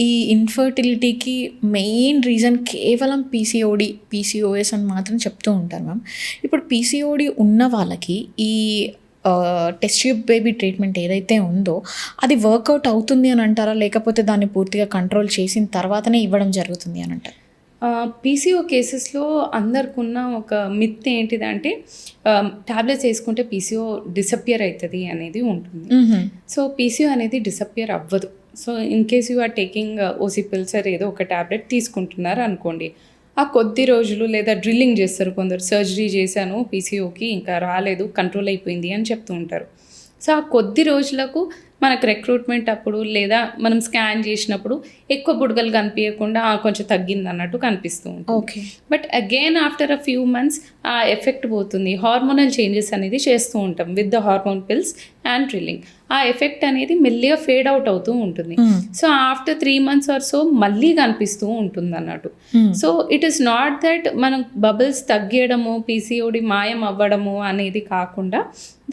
ఈ ఇన్ఫర్టిలిటీకి మెయిన్ రీజన్ కేవలం పీసీఓఎస్ అని మాత్రం చెప్తూ ఉంటారు మ్యామ్. ఇప్పుడు పీసీఓడి ఉన్న వాళ్ళకి ఈ టెస్ట్ ట్యూబ్ బేబీ ట్రీట్మెంట్ ఏదైతే ఉందో అది వర్కౌట్ అవుతుంది అని అంటారా, లేకపోతే దాన్ని పూర్తిగా కంట్రోల్ చేసిన తర్వాతనే ఇవ్వడం జరుగుతుంది అని అంటారు? పీసీఓ కేసెస్లో అందరికున్న ఒక మిత్ ఏంటిదంటే ట్యాబ్లెట్స్ వేసుకుంటే పీసీఓ డిసపియర్ అవుతుంది అనేది ఉంటుంది. సో పీసీఓ అనేది డిసపియర్ అవ్వదు. So in case you are taking OC pills or ఏదో ఒక ట్యాబ్లెట్ తీసుకుంటున్నారు అనుకోండి, ఆ కొద్ది రోజులు లేదా డ్రిల్లింగ్ చేస్తారు కొందరు, సర్జరీ చేశాను పీసీఓకి ఇంకా రాలేదు కంట్రోల్ అయిపోయింది అని చెప్తూ ఉంటారు. సో ఆ కొద్ది రోజులకు మనకు రిక్రూట్మెంట్ అప్పుడు లేదా మనం స్కాన్ చేసినప్పుడు ఎక్కువ బుడగలు కనిపించకుండా కొంచెం తగ్గింది అన్నట్టు కనిపిస్తూ ఉంటుంది. Okay. But again after a few months ఆ ఎఫెక్ట్ పోతుంది. హార్మోనల్ చేంజెస్ అనేది చేస్తూ ఉంటాం with the hormone pills and drilling. ఆ ఎఫెక్ట్ అనేది మెల్లిగా ఫేడ్ అవుట్ అవుతూ ఉంటుంది. So after 3 months or so మళ్ళీ కనిపిస్తూ ఉంటుంది అన్నట్టు. So it is not that మనం బబుల్స్ తగ్గడము పీసీఓడి మాయం అవ్వడము అనేది కాకుండా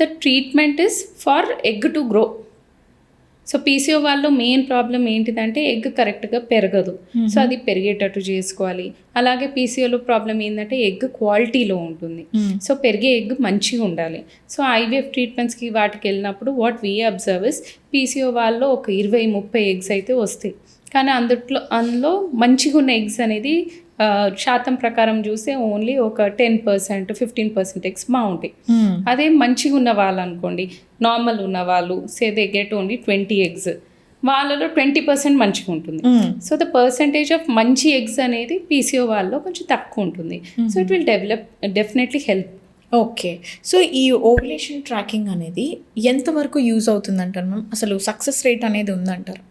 the treatment is for egg to grow. So PCO వాళ్ళు మెయిన్ ప్రాబ్లం ఏంటిదంటే ఎగ్ కరెక్ట్గా పెరగదు. సో అది పెరిగేటట్టు చేసుకోవాలి. అలాగే పీసీఓలో ప్రాబ్లం ఏంటంటే ఎగ్ క్వాలిటీలో ఉంటుంది. సో పెరిగే ఎగ్ మంచిగా ఉండాలి. సో ఐవీఎఫ్ ట్రీట్మెంట్స్కి వాటికి వెళ్ళినప్పుడు what we observe is PCO వాళ్ళలో ఒక 20-30 ఎగ్స్ అయితే వస్తాయి. కానీ అందులో మంచిగా ఉన్న ఎగ్స్ అనేది శాతం ప్రకారం చూస్తే ఓన్లీ ఒక 10%, 15% ఎగ్స్ బాగుంటాయి. అదే మంచిగా ఉన్న వాళ్ళు అనుకోండి, నార్మల్ ఉన్న వాళ్ళు దే గెట్ ఓన్లీ 20 ఎగ్స్, వాళ్ళలో 20% మంచిగా ఉంటుంది. సో ద పర్సంటేజ్ ఆఫ్ మంచి ఎగ్స్ అనేది పీసీఓ వాళ్ళలో కొంచెం తక్కువ ఉంటుంది. So it will definitely help. Okay. So ఈ ఓవ్యులేషన్ ట్రాకింగ్ అనేది ఎంతవరకు యూజ్ అవుతుంది అంటారు మ్యామ్? అసలు సక్సెస్ రేట్ అనేది ఉందంటారు?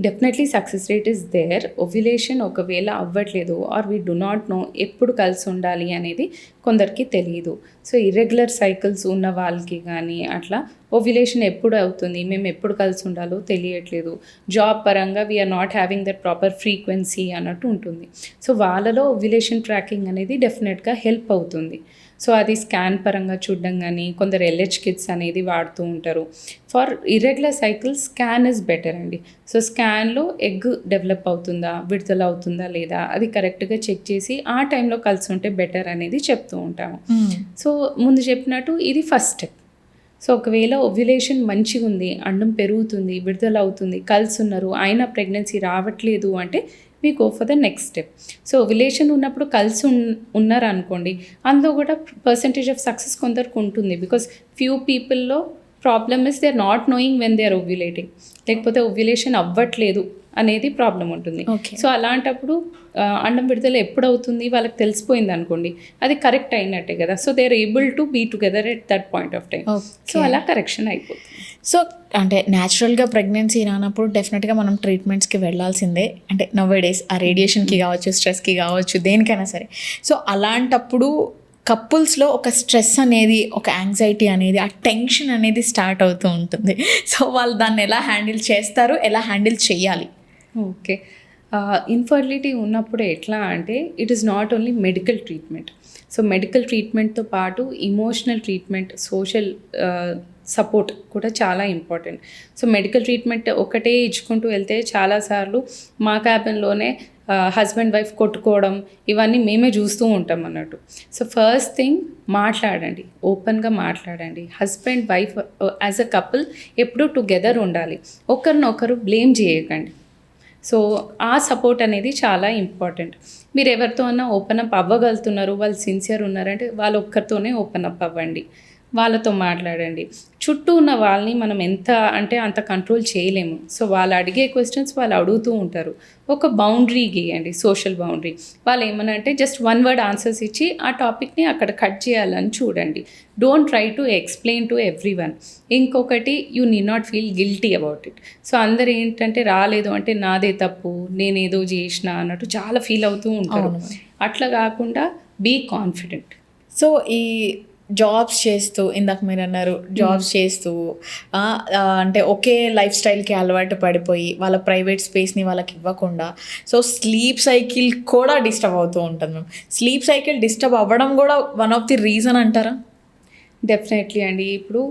Definitely success rate is there. Ovulation ఒకవేళ అవ్వట్లేదు or we do not know ఎప్పుడు కలిసి ఉండాలి అనేది కొందరికి తెలియదు. సో ఇర్రెగ్యులర్ సైకిల్స్ ఉన్న వాళ్ళకి కానీ అట్లా ఓవ్యులేషన్ ఎప్పుడు అవుతుంది, మేము ఎప్పుడు కలిసి ఉండాలో తెలియట్లేదు, జాబ్ పరంగా we're not having that proper frequency అన్నట్టు ఉంటుంది. సో వాళ్ళలో ఓవ్యులేషన్ ట్రాకింగ్ అనేది డెఫినెట్గా హెల్ప్ అవుతుంది. సో అది స్కాన్ పరంగా చూడడం కానీ కొందరు LH కిట్స్ అనేది వాడుతూ ఉంటారు. For irregular cycle scan is better అండి. సో స్కాన్లో ఎగ్ డెవలప్ అవుతుందా, విడుదల అవుతుందా లేదా అది కరెక్ట్గా చెక్ చేసి ఆ టైంలో కలిసి ఉంటే బెటర్ అనేది చెప్తూ ఉంటాము. సో ముందు చెప్పినట్టు ఇది ఫస్ట్ స్టెప్. సో ఒకవేళ ఓవ్యులేషన్ మంచిగా ఉంది, అండం పెరుగుతుంది, విడుదల అవుతుంది, కలిసి ఉన్నారు, అయినా ప్రెగ్నెన్సీ రావట్లేదు అంటే we go for the next step. So ovulation ఉన్నప్పుడు కలిసి ఉన్నారు అనుకోండి, అందులో కూడా పర్సంటేజ్ ఆఫ్ సక్సెస్ కొందరికి ఉంటుంది. బికాస్ ఫ్యూ పీపుల్లో problem is they are not knowing when they are ovulating, లేకపోతే ఓవ్యులేషన్ అవ్వట్లేదు అనేది ప్రాబ్లం ఉంటుంది. సో అలాంటప్పుడు అండం విడుదల ఎప్పుడు అవుతుంది వాళ్ళకి తెలిసిపోయింది అనుకోండి, అది కరెక్ట్ అయినట్టే కదా. So they are able to be together at that point of time. So అలా కరెక్షన్ అయిపోతుంది. సో అంటే న్యాచురల్గా ప్రెగ్నెన్సీ రానప్పుడు డెఫినెట్గా మనం ట్రీట్మెంట్స్కి వెళ్ళాల్సిందే. అంటే నౌవేడేస్ ఆ రేడియేషన్కి కావచ్చు, స్ట్రెస్కి కావచ్చు, దేనికైనా సరే. సో అలాంటప్పుడు కపుల్స్లో ఒక స్ట్రెస్ అనేది, ఒక యాంగ్జైటీ అనేది, ఆ టెన్షన్ అనేది స్టార్ట్ అవుతూ ఉంటుంది. సో వాళ్ళు దాన్ని ఎలా హ్యాండిల్ చేస్తారు, ఎలా హ్యాండిల్ చేయాలి? ఓకే. ఇన్ఫర్టిలిటీ ఉన్నప్పుడు ఎట్లా అంటే it is not only medical treatment. So medical ట్రీట్మెంట్తో పాటు ఇమోషనల్ ట్రీట్మెంట్, సోషల్ సపోర్ట్ కూడా చాలా ఇంపార్టెంట్. సో మెడికల్ ట్రీట్మెంట్ ఒకటే ఇచ్చుకుంటూ వెళ్తే చాలాసార్లు మా క్యాబిన్లోనే హస్బెండ్ వైఫ్ కొట్టుకోవడం ఇవన్నీ మేమే చూస్తూ ఉంటాం అన్నట్టు. సో ఫస్ట్ థింగ్ మాట్లాడండి, ఓపెన్గా మాట్లాడండి. Husband wife as a couple ఎప్పుడూ టుగెదర్ ఉండాలి, ఒకరినొకరు బ్లేమ్ చేయకండి. సో ఆ సపోర్ట్ అనేది చాలా ఇంపార్టెంట్. మీరు ఎవరితో అన్నా ఓపెన్ అప్ అవ్వగలుగుతున్నారు, వాళ్ళు సిన్సియర్ ఉన్నారంటే వాళ్ళు ఒక్కరితోనే ఓపెన్ అప్ అవ్వండి, వాళ్ళతో మాట్లాడండి. చుట్టూ ఉన్న వాళ్ళని మనం ఎంత అంటే అంత కంట్రోల్ చేయలేము. సో వాళ్ళు అడిగే క్వశ్చన్స్ వాళ్ళు అడుగుతూ ఉంటారు. ఒక బౌండరీ గీయండి, సోషల్ బౌండరీ. వాళ్ళు ఏమన్నా అంటే జస్ట్ వన్ వర్డ్ ఆన్సర్స్ ఇచ్చి ఆ టాపిక్ని అక్కడ కట్ చేయాలని చూడండి. Don't try to explain to everyone. ఇంకొకటి, you need not feel guilty about it. So అందరు ఏంటంటే రాలేదు అంటే నాదే తప్పు, నేనేదో చేసిన అన్నట్టు చాలా ఫీల్ అవుతూ ఉంటారు. అట్లా కాకుండా బీ కాన్ఫిడెంట్. సో ఈ జాబ్స్ చేస్తూ, ఇందాక మీరు అన్నారు జాబ్స్ చేస్తూ అంటే ఒకే లైఫ్ స్టైల్కి అలవాటు పడిపోయి వాళ్ళ ప్రైవేట్ స్పేస్ని వాళ్ళకి ఇవ్వకుండా, సో స్లీప్ సైకిల్ కూడా డిస్టర్బ్ అవుతూ ఉంటుంది మ్యామ్. స్లీప్ సైకిల్ డిస్టర్బ్ అవ్వడం కూడా వన్ ఆఫ్ ది రీజన్ అంటారా? డెఫినెట్లీ అండి. ఇప్పుడు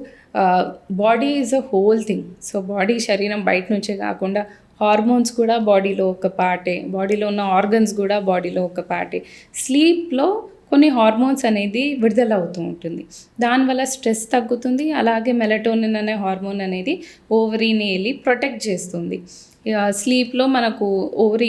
body is a whole thing. So body శరీరం బయట నుంచే కాకుండా హార్మోన్స్ కూడా బాడీలో ఒక పార్టే, బాడీలో ఉన్న ఆర్గన్స్ కూడా బాడీలో ఒక పార్టే. స్లీప్లో కొన్ని హార్మోన్స్ అనేది విడుదల అవుతూ ఉంటుంది, దానివల్ల స్ట్రెస్ తగ్గుతుంది. అలాగే మెలటోనిన్ అనే హార్మోన్ అనేది ఓవరీని వెళ్ళి ప్రొటెక్ట్ చేస్తుంది. స్లీప్లో మనకు ఓవరీ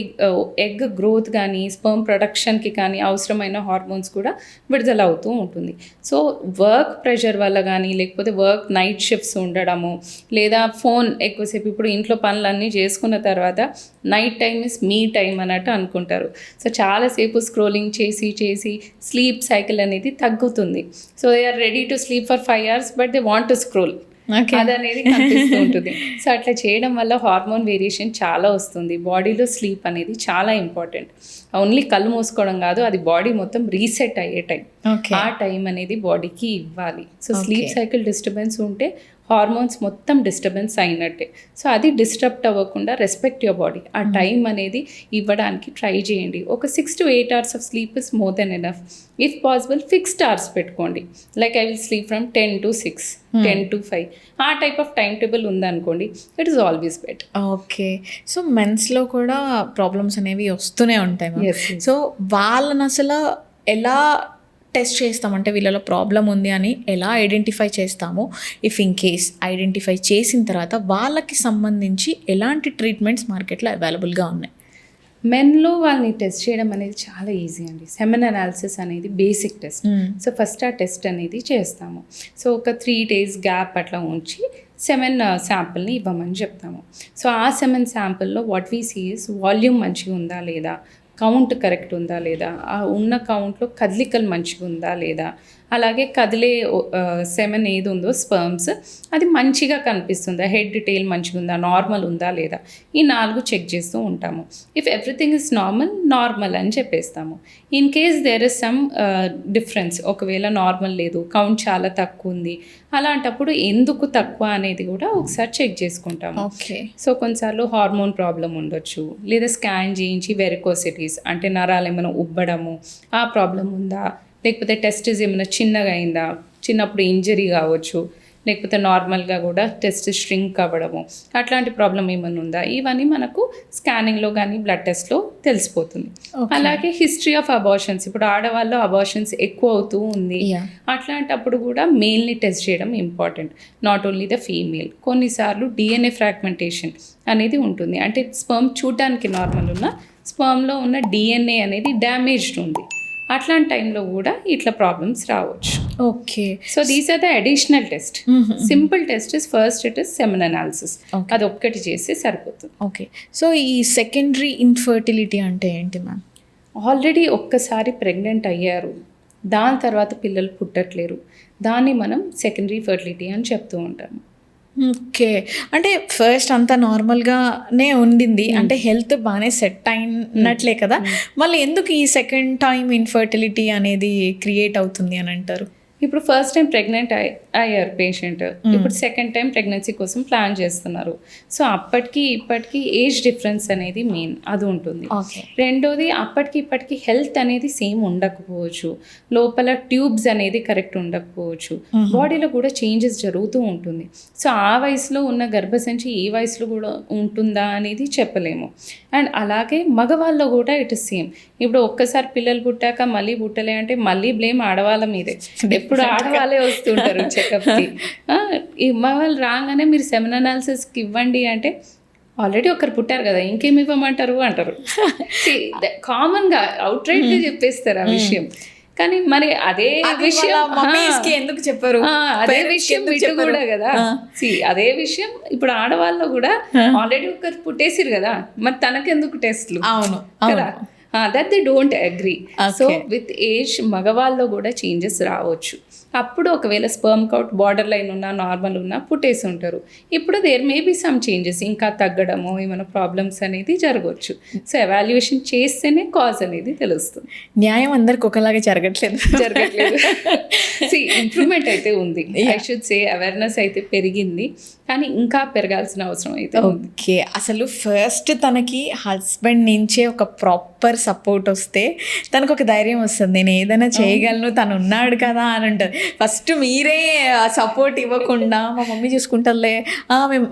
ఎగ్ గ్రోత్ కానీ స్పర్మ్ ప్రొడక్షన్కి కానీ అవసరమైన హార్మోన్స్ కూడా విడుదల అవుతూ ఉంటుంది. సో వర్క్ ప్రెషర్ వల్ల కానీ, లేకపోతే వర్క్ నైట్ షిఫ్ట్స్ ఉండడము, లేదా ఫోన్ ఎక్కువసేపు, ఇప్పుడు ఇంట్లో పనులన్నీ చేసుకున్న తర్వాత night time is me time అన్నట్టు అనుకుంటారు. సో చాలాసేపు స్క్రోలింగ్ చేసి చేసి స్లీప్ సైకిల్ అనేది తగ్గుతుంది. So they are ready to sleep for 5 hours but they want to scroll. అదనేది కనిపిస్తూ ఉంటుంది. సో అట్లా చేయడం వల్ల హార్మోన్ వేరియేషన్ చాలా వస్తుంది. బాడీలో స్లీప్ అనేది చాలా ఇంపార్టెంట్. ఓన్లీ కళ్ళు మూసుకోవడం కాదు, అది బాడీ మొత్తం రీసెట్ అయ్యే టైం. ఆ టైం అనేది బాడీకి ఇవ్వాలి. సో స్లీప్ సైకిల్ డిస్టర్బెన్స్ ఉంటే హార్మోన్స్ మొత్తం డిస్టర్బెన్స్ అయినట్టే. సో అది డిస్టర్బ్ అవ్వకుండా రెస్పెక్ట్ యువర్ బాడీ. ఆ టైం అనేది ఇవ్వడానికి ట్రై చేయండి. ఒక 6 to 8 hours of sleep is more than enough. If possible fixed hours పెట్టుకోండి. Like I will sleep from 10 to 6, 10 to 5. ఆ టైప్ ఆఫ్ టైం టేబుల్ ఉందనుకోండి, it is always better. Okay. So మెన్స్లో కూడా problems అనేవి వస్తూనే ఉంటాయి. సో వాళ్ళని అసలు ఎలా టెస్ట్ చేస్తామంటే వీళ్ళలో ప్రాబ్లం ఉంది అని ఎలా ఐడెంటిఫై చేస్తాము? ఇఫ్ ఇన్ కేస్ ఐడెంటిఫై చేసిన తర్వాత వాళ్ళకి సంబంధించి ఎలాంటి ట్రీట్మెంట్స్ మార్కెట్లో అవైలబుల్గా ఉన్నాయి? మెన్లో వాళ్ళని టెస్ట్ చేయడం అనేది చాలా ఈజీ అండి. సెమెన్ అనాలిసిస్ అనేది బేసిక్ టెస్ట్. సో ఫస్ట్ ఆ టెస్ట్ అనేది చేస్తాము. సో ఒక 3 days గ్యాప్ అట్లా ఉంచి సెమెన్ శాంపుల్ని ఇవ్వమని చెప్తాము. సో ఆ సెమెన్ శాంపుల్లో what we see is volume మంచిగా ఉందా లేదా, కౌంట్ కరెక్ట్ ఉందా లేదా, ఆ ఉన్న కౌంట్లో కదలికలు మంచిగా ఉందా లేదా, అలాగే కదిలే సెమెన్ ఏది ఉందో స్పర్మ్స్ అది మంచిగా కనిపిస్తుందా, హెడ్ టెయిల్ మంచిగా ఉందా, నార్మల్ ఉందా లేదా, ఈ 4 చెక్ చేస్తూ ఉంటాము. ఇఫ్ ఎవ్రీథింగ్ ఇస్ నార్మల్ అని చెప్పేస్తాము. In case there is some difference, ఒకవేళ నార్మల్ లేదు, కౌంట్ చాలా తక్కువ ఉంది, అలాంటప్పుడు ఎందుకు తక్కువ అనేది కూడా ఒకసారి చెక్ చేసుకుంటాము. ఓకే. సో కొన్నిసార్లు హార్మోన్ ప్రాబ్లం ఉండొచ్చు, లేదా స్కాన్ చేయించి వెరికోసిటీస్ అంటే నరాలు ఏమైనా ఉబ్బడము ఆ ప్రాబ్లం ఉందా, లేకపోతే టెస్టిస్ ఏమైనా చిన్నగా అయిందా, చిన్నప్పుడు ఇంజరీ కావచ్చు, లేకపోతే నార్మల్గా కూడా టెస్ట్ ష్రింక్ అవ్వడము, అట్లాంటి ప్రాబ్లం ఏమైనా ఉందా, ఇవన్నీ మనకు స్కానింగ్లో కానీ బ్లడ్ టెస్ట్లో తెలిసిపోతుంది. అలాగే హిస్టరీ ఆఫ్ అబార్షన్స్, ఇప్పుడు ఆడవాళ్ళు అబార్షన్స్ ఎక్కువ అవుతూ ఉంది, అట్లాంటప్పుడు కూడా మేల్ని టెస్ట్ చేయడం important, not only the female. కొన్నిసార్లు DNA ఫ్రాగ్మెంటేషన్ అనేది ఉంటుంది, అంటే స్పర్మ్ చూడడానికి నార్మల్ ఉన్న స్పర్మ్లో ఉన్న DNA అనేది డ్యామేజ్డ్ ఉంది, అట్లాంటి టైంలో కూడా ఇట్లా ప్రాబ్లమ్స్ రావచ్చు. Okay. So these are the additional test. Simple test is first it is semen analysis, అది ఒక్కటి చేస్తే సరిపోతుంది. ఓకే. సో ఈ సెకండరీ ఇన్ఫర్టిలిటీ అంటే ఏంటి మ్యామ్? ఆల్రెడీ ఒక్కసారి ప్రెగ్నెంట్ అయ్యారు, దాని తర్వాత పిల్లలు పుట్టట్లేరు, దాన్ని మనం సెకండరీ ఫర్టిలిటీ అని చెప్తూ ఉంటాము. ఓకే. అంటే ఫస్ట్ అంతా నార్మల్గానే ఉండింది, అంటే హెల్త్ బాగానే సెట్ అయినట్లే కదా, మళ్ళీ ఎందుకు ఈ సెకండ్ టైం ఇన్ఫర్టిలిటీ అనేది క్రియేట్ అవుతుంది అని అంటారు? ఇప్పుడు ఫస్ట్ టైం ప్రెగ్నెంట్ అయ్యారు పేషెంట్, ఇప్పుడు సెకండ్ టైం ప్రెగ్నెన్సీ కోసం ప్లాన్ చేస్తున్నారు. సో అప్పటికి ఇప్పటికి ఏజ్ డిఫరెన్స్ అనేది మెయిన్ అది ఉంటుంది. రెండోది అప్పటికి ఇప్పటికి హెల్త్ అనేది సేమ్ ఉండకపోవచ్చు, లోపల ట్యూబ్స్ అనేది కరెక్ట్ ఉండకపోవచ్చు, బాడీలో కూడా చేంజెస్ జరుగుతూ ఉంటుంది. సో ఆ వయసులో ఉన్న గర్భసంచి ఈ వయసులో కూడా ఉంటుందా అనేది చెప్పలేము. అండ్ అలాగే మగవాళ్ళలో కూడా ఇట్ ఇస్ సేమ్. ఇప్పుడు ఒక్కసారి పిల్లలు పుట్టాక మళ్ళీ పుట్టలే అంటే మళ్ళీ బ్లేమ్ ఆడవాళ్ళ మీదే. ఎప్పుడు ఆడవాళ్ళే వస్తుంటారు చెకప్కి. ఈ మగవాళ్ళు రాగానే మీరు సెమెన్ అనాలిసిస్కి ఇవ్వండి అంటే ఆల్రెడీ ఒకరు పుట్టారు కదా ఇంకేమి ఇవ్వమంటారు అంటారు. కామన్గా అవుట్ రైట్గా చెప్పేస్తారు ఆ విషయం. కానీ మరి అదే విషయం ఎందుకు చెప్పారు, అదే విషయం ఇటు కూడా కదా. అదే విషయం ఇప్పుడు ఆడవాళ్ళు కూడా ఆల్రెడీ ఒకరు పుట్టేసిరు కదా, మరి తనకెందుకు టెస్ట్లు? అవును కదా, that they don't agree. So with age మగవాళ్ళలో కూడా చేంజెస్ రావచ్చు. అప్పుడు ఒకవేళ స్పర్మ్ కౌంట్ బార్డర్ లైన్ ఉన్నా నార్మల్ ఉన్నా పుట్టేసి ఉంటారు. ఇప్పుడు there may be some changes, ఇంకా తగ్గడము ఏమైనా ప్రాబ్లమ్స్ అనేది జరగవచ్చు. సో ఎవాల్యుయేషన్ చేస్తేనే కాజ్ అనేది తెలుస్తుంది. న్యాయం అందరికి ఒకలాగే జరగట్లేదు. ఇంప్రూవ్మెంట్ అయితే ఉంది, ఐ షుడ్ సే అవేర్నెస్ అయితే పెరిగింది, కానీ ఇంకా పెరగాల్సిన అవసరం అయితే ఉంది. ఓకే, అసలు ఫస్ట్ తనకి హస్బెండ్ నుంచే ఒక ప్రాపర్ సపోర్ట్ వస్తే తనకు ఒక ధైర్యం వస్తుంది, నేను ఏదైనా చేయగలను, తను ఉన్నాడు కదా అని ఉంటుంది. ఫస్ట్ మీరే సపోర్ట్ ఇవ్వకుండా మా మమ్మీ చూసుకుంటారులే,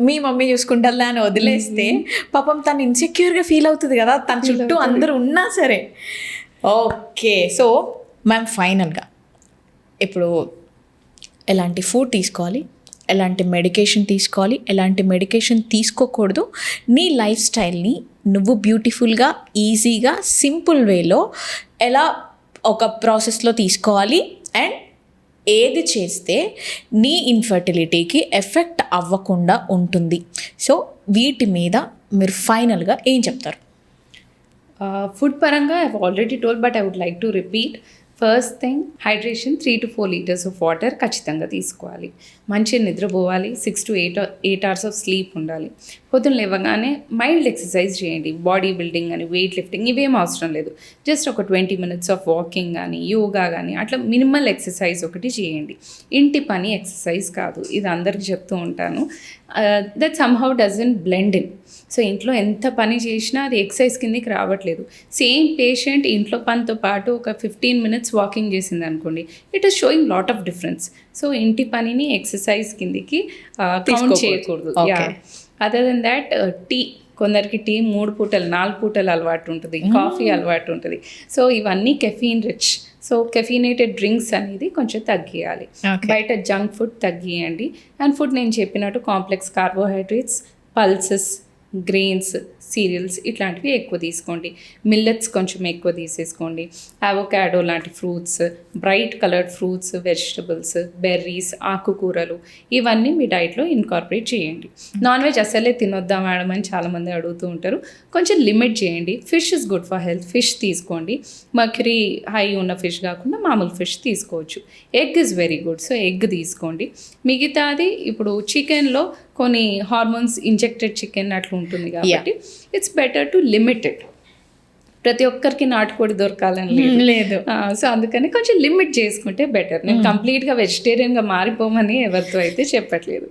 మీ మమ్మీ చూసుకుంటారులే అని వదిలేస్తే పాపం తను ఇన్సెక్యూర్గా ఫీల్ అవుతుంది కదా, తన చుట్టూ అందరూ ఉన్నా సరే. ఓకే, సో మ్యామ్ ఫైనల్గా ఇప్పుడు ఎలాంటి ఫుడ్ తీసుకోవాలి, ఎలాంటి మెడికేషన్ తీసుకోవాలి, ఎలాంటి మెడికేషన్ తీసుకోకూడదు, నీ లైఫ్ స్టైల్ని నువ్వు బ్యూటిఫుల్గా ఈజీగా సింపుల్ వేలో ఎలా ఒక ప్రాసెస్లో తీసుకోవాలి, అండ్ ఏది చేస్తే నీ ఇన్ఫర్టిలిటీకి ఎఫెక్ట్ అవ్వకుండా ఉంటుంది. సో వీటి మీద మీరు ఫైనల్గా ఏం చెప్తారు? ఫుడ్ పరంగా I have already told, but I would like to repeat. First thing, hydration 3 to 4 liters of water ఖచ్చితంగా తీసుకోవాలి. మంచిగా నిద్రపోవాలి, 6 to 8 hours ఆఫ్ స్లీప్ ఉండాలి. పొద్దున్న లేవగానే మైల్డ్ ఎక్సర్సైజ్ చేయండి. బాడీ బిల్డింగ్ అని, వెయిట్ లిఫ్టింగ్ ఇవేం అవసరం లేదు. జస్ట్ ఒక 20 minutes ఆఫ్ వాకింగ్ కానీ, యోగా కానీ, అట్లా మినిమల్ ఎక్సర్సైజ్ ఒకటి చేయండి. ఇంటి పని ఎక్సర్సైజ్ కాదు, ఇది అందరికీ చెప్తూ ఉంటాను. That somehow doesn't blend in. So ఇంట్లో ఎంత పని చేసినా అది ఎక్సర్సైజ్ కిందకి రావట్లేదు. సేమ్ పేషెంట్ ఇంట్లో పనితో పాటు ఒక 15 minutes వాకింగ్ చేసింది అనుకోండి, it is showing lot of difference. So ఇంటి పనిని ఎక్సర్సైజ్ కిందికి కౌంట్ చేయకూడదు. అదర్ దెన్ దాట్, టీ, కొందరికి టీ 3 పూటలు 4 పూటలు అలవాటు ఉంటుంది, కాఫీ అలవాటు ఉంటుంది. సో ఇవన్నీ కెఫీన్ రిచ్. సో కెఫీనేటెడ్ డ్రింక్స్ అనేది కొంచెం తగ్గియాలి. బయట జంక్ ఫుడ్ తగ్గియండి. అండ్ ఫుడ్ నేను చెప్పినట్టు complex carbohydrates, pulses, grains, serials ఇట్లాంటివి ఎక్కువ తీసుకోండి. మిల్లెట్స్ కొంచెం ఎక్కువ తీసేసుకోండి. అవోకాడో లాంటి fruits, bright coloured fruits, vegetables, berries, ఆకుకూరలు ఇవన్నీ మీ డైట్లో ఇన్కార్పొరేట్ చేయండి. నాన్ వెజ్ అసలే తినొద్దా మేడం అని చాలామంది అడుగుతూ ఉంటారు. కొంచెం లిమిట్ చేయండి. Fish is good for health, fish తీసుకోండి. మర్క్యూరీ హై ఉన్న ఫిష్ కాకుండా మామూలు ఫిష్ తీసుకోవచ్చు. Egg is very good, so egg తీసుకోండి. మిగతాది ఇప్పుడు చికెన్లో కొన్ని హార్మోన్స్ ఇంజెక్టెడ్ చికెన్ అట్లా ఉంటుంది కాబట్టి it's better to limit it. ప్రతి ఒక్కరికి నాటుకోడి దొరకాలని లేదు. సో అందుకని కొంచెం లిమిట్ చేసుకుంటే బెటర్. నేను కంప్లీట్గా వెజిటేరియన్గా మారిపోమని ఎవరితో అయితే చెప్పట్లేదు.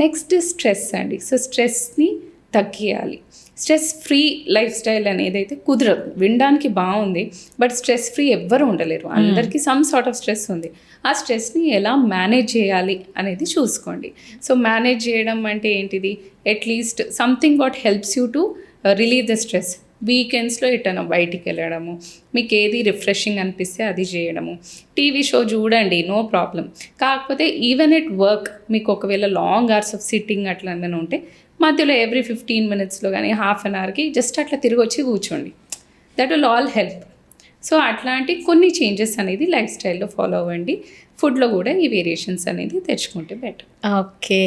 నెక్స్ట్ స్ట్రెస్ అండి. సో స్ట్రెస్ని తగ్గియాలి. స్ట్రెస్ ఫ్రీ లైఫ్ స్టైల్ అనేది అయితే కుదరదు. వినడానికి బాగుంది, బట్ స్ట్రెస్ ఫ్రీ ఎవ్వరు ఉండలేరు. అందరికీ సమ్ సార్ట్ ఆఫ్ స్ట్రెస్ ఉంది. ఆ స్ట్రెస్ని ఎలా మేనేజ్ చేయాలి అనేది చూసుకోండి. సో మేనేజ్ చేయడం అంటే ఏంటిది? At least something what helps you to relieve the stress. వీకెండ్స్లో ఎటైనా బయటికి వెళ్ళడము, మీకు ఏది రిఫ్రెషింగ్ అనిపిస్తే అది చేయడము. టీవీ షో చూడండి, నో ప్రాబ్లం. కాకపోతే ఈవెన్ ఎట్ వర్క్ మీకు ఒకవేళ లాంగ్ అవర్స్ ఆఫ్ సిట్టింగ్ అట్లా ఏమైనా ఉంటే మధ్యలో ఎవ్రీ 15 minutesలో కానీ హాఫ్ అన్ అవర్కి జస్ట్ అట్లా తిరిగి వచ్చి కూర్చోండి. That will all help. So అట్లాంటి కొన్ని చేంజెస్ అనేది లైఫ్ స్టైల్లో ఫాలో అవ్వండి. ఫుడ్లో కూడా ఈ వేరియేషన్స్ అనేది తెచ్చుకుంటే better. Okay,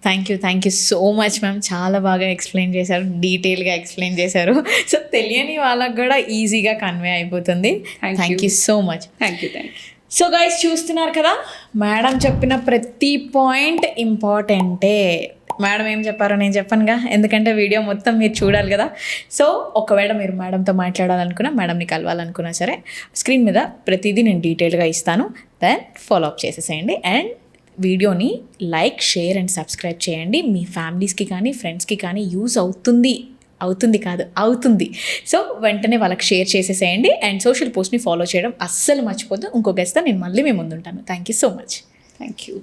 thank you so much ma'am. చాలా బాగా ఎక్స్ప్లెయిన్ చేశారు, డీటెయిల్గా ఎక్స్ప్లెయిన్ చేశారు. సో తెలియని వాళ్ళకు కూడా ఈజీగా కన్వే అయిపోతుంది. Thank you so much. Thank you. So guys, చూస్తున్నారు కదా, మేడం చెప్పిన ప్రతి పాయింట్ ఇంపార్టెంటే. మేడం ఏం చెప్పారో నేను చెప్పనుగా, ఎందుకంటే వీడియో మొత్తం మీరు చూడాలి కదా. సో ఒకవేళ మీరు మేడంతో మాట్లాడాలనుకున్నా, మేడంని కలవాలనుకున్నా సరే, స్క్రీన్ మీద ప్రతిదీ నేను డీటెయిల్గా ఇస్తాను. దెన్ ఫాలో అప్ చేసేసేయండి. అండ్ వీడియోని లైక్, షేర్ అండ్ సబ్స్క్రైబ్ చేయండి. మీ ఫ్యామిలీస్కి కానీ ఫ్రెండ్స్కి కానీ యూస్ అవుతుంది కాదు అవుతుంది. సో వెంటనే వాళ్ళకి షేర్ చేసేసేయండి. అండ్ సోషల్ పోస్ట్ని ఫాలో చేయడం అస్సలు మర్చిపోద్దు. ఇంకో గెస్ట్తో నేను మళ్ళీ మీ ముందుంటాను. Thank you so much. Thank you.